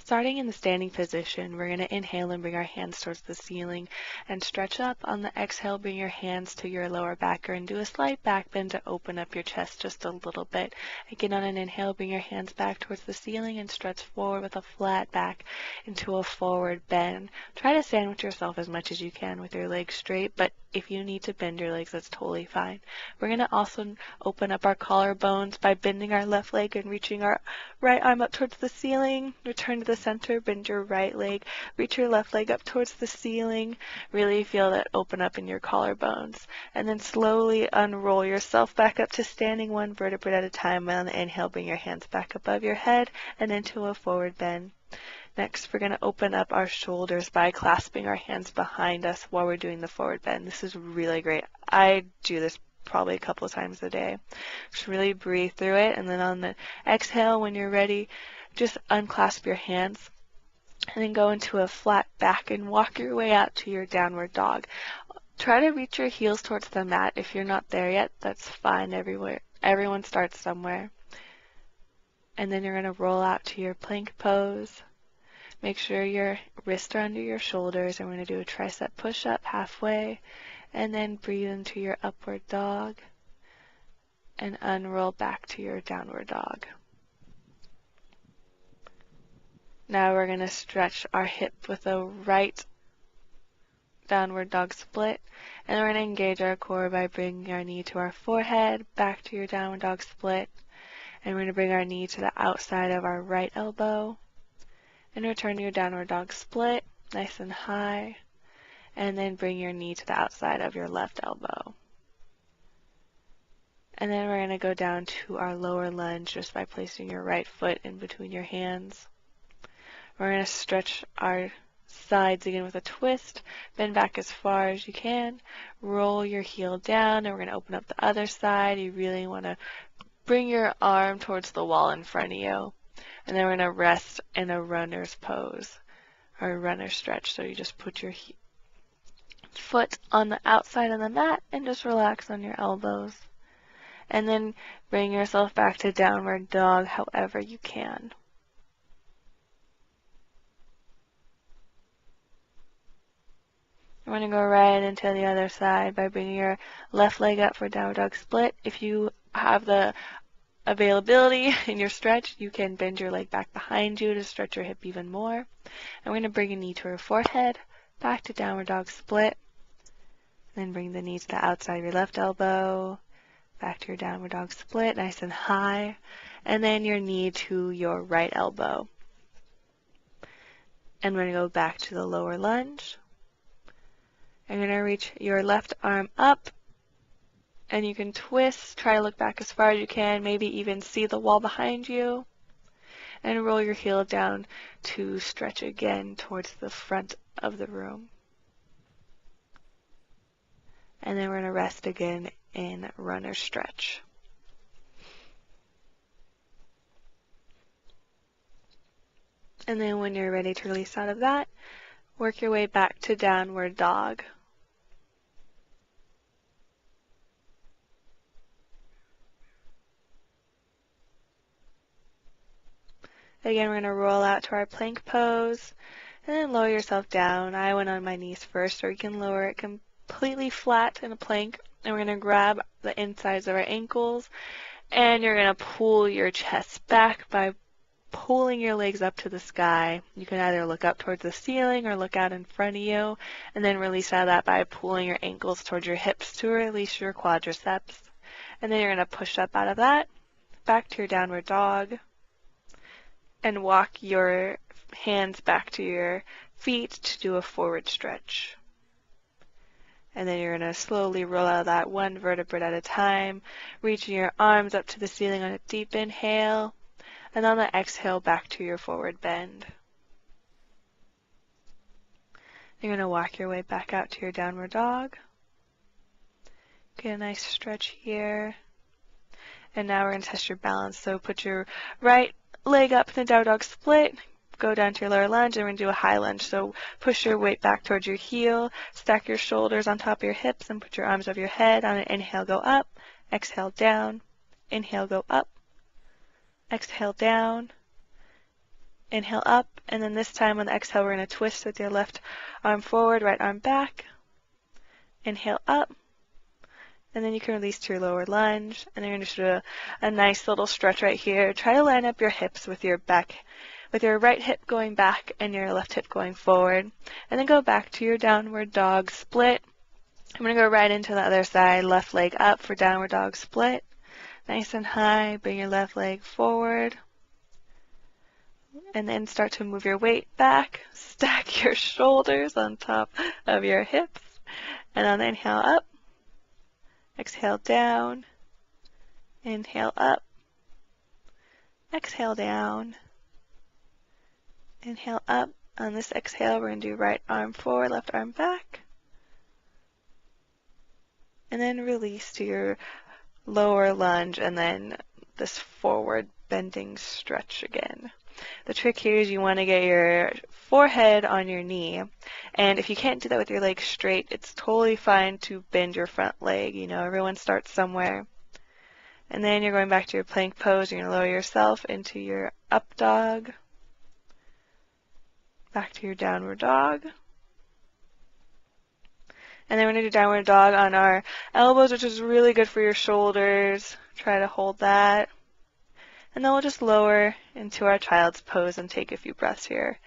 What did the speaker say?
Starting in the standing position, we're going to inhale and bring our hands towards the ceiling and stretch up. On the exhale, bring your hands to your lower back and do a slight back bend to open up your chest just a little bit. Again, on an inhale, bring your hands back towards the ceiling and stretch forward with a flat back into a forward bend. Try to sandwich yourself as much as you can with your legs straight, but if you need to bend your legs, that's totally fine. We're going to also open up our collarbones by bending our left leg and reaching our right arm up towards the ceiling. Return to the center, bend your right leg, reach your left leg up towards the ceiling. Really feel that open up in your collarbones. And then slowly unroll yourself back up to standing, one vertebrae at a time. On the inhale, bring your hands back above your head and into a forward bend. Next, we're going to open up our shoulders by clasping our hands behind us while we're doing the forward bend. This is really great. I do this probably a couple of times a day. Just really breathe through it, and then on the exhale, when you're ready, just unclasp your hands and then go into a flat back and walk your way out to your downward dog. Try to reach your heels towards the mat. If you're not there yet, that's fine. Everyone starts somewhere. And then you're going to roll out to your plank pose. Make sure your wrists are under your shoulders, and we're going to do a tricep push-up halfway, and then breathe into your upward dog, and unroll back to your downward dog. Now we're going to stretch our hip with a right downward dog split, and we're going to engage our core by bringing our knee to our forehead, back to your downward dog split, and we're going to bring our knee to the outside of our right elbow, and return to your downward dog split, nice and high, and then bring your knee to the outside of your left elbow. And then we're going to go down to our lower lunge just by placing your right foot in between your hands. We're going to stretch our sides again with a twist, bend back as far as you can, roll your heel down, and we're going to open up the other side. You really want to bring your arm towards the wall in front of you. And then we're going to rest in a runner's pose, or runner stretch. So you just put your foot on the outside of the mat and just relax on your elbows. And then bring yourself back to downward dog however you can. We're going to go right into the other side by bringing your left leg up for downward dog split. If you have the availability in your stretch, you can bend your leg back behind you to stretch your hip even more. And we're going to bring a knee to your forehead, back to downward dog split. Then bring the knee to the outside of your left elbow, back to your downward dog split, nice and high. And then your knee to your right elbow. And we're going to go back to the lower lunge. I'm going to reach your left arm up. And you can twist, try to look back as far as you can, maybe even see the wall behind you. And roll your heel down to stretch again towards the front of the room. And then we're going to rest again in runner stretch. And then when you're ready to release out of that, work your way back to downward dog. Again, we're going to roll out to our plank pose, and then lower yourself down. I went on my knees first, or you can lower it completely flat in a plank, and we're going to grab the insides of our ankles, and you're going to pull your chest back by pulling your legs up to the sky. You can either look up towards the ceiling or look out in front of you, and then release out of that by pulling your ankles towards your hips to release your quadriceps. And then you're going to push up out of that, back to your downward dog, and walk your hands back to your feet to do a forward stretch. And then you're going to slowly roll out of that one vertebrae at a time, reaching your arms up to the ceiling on a deep inhale, and on the exhale back to your forward bend. You're going to walk your way back out to your downward dog. Get a nice stretch here. And now we're going to test your balance. So put your right leg up in the downward dog split, go down to your lower lunge, and we're going to do a high lunge. So push your weight back towards your heel, stack your shoulders on top of your hips, and put your arms over your head. On an inhale, go up, exhale down, inhale, go up, exhale down, Inhale up, and then this time on the exhale, we're going to twist with your left arm forward, right arm back. Inhale up, and then you can release to your lower lunge, and then you're going to do a nice little stretch right here. Try to line up your hips with your right hip going back and your left hip going forward, and then go back to your downward dog split. I'm going to go right into the other side, left leg up for downward dog split. Nice and high, bring your left leg forward. And then start to move your weight back. Stack your shoulders on top of your hips. And on the inhale up, exhale down, inhale up, exhale down, inhale up. On this exhale, we're going to do right arm forward, left arm back. And then release to your lower lunge and then this forward bending stretch again. The trick here is you want to get your forehead on your knee, and if you can't do that with your legs straight, it's totally fine to bend your front leg. You know, everyone starts somewhere. And then you're going back to your plank pose. You're going to lower yourself into your up dog, back to your downward dog. And then we're going to do downward dog on our elbows, which is really good for your shoulders. Try to hold that. And then we'll just lower into our child's pose and take a few breaths here.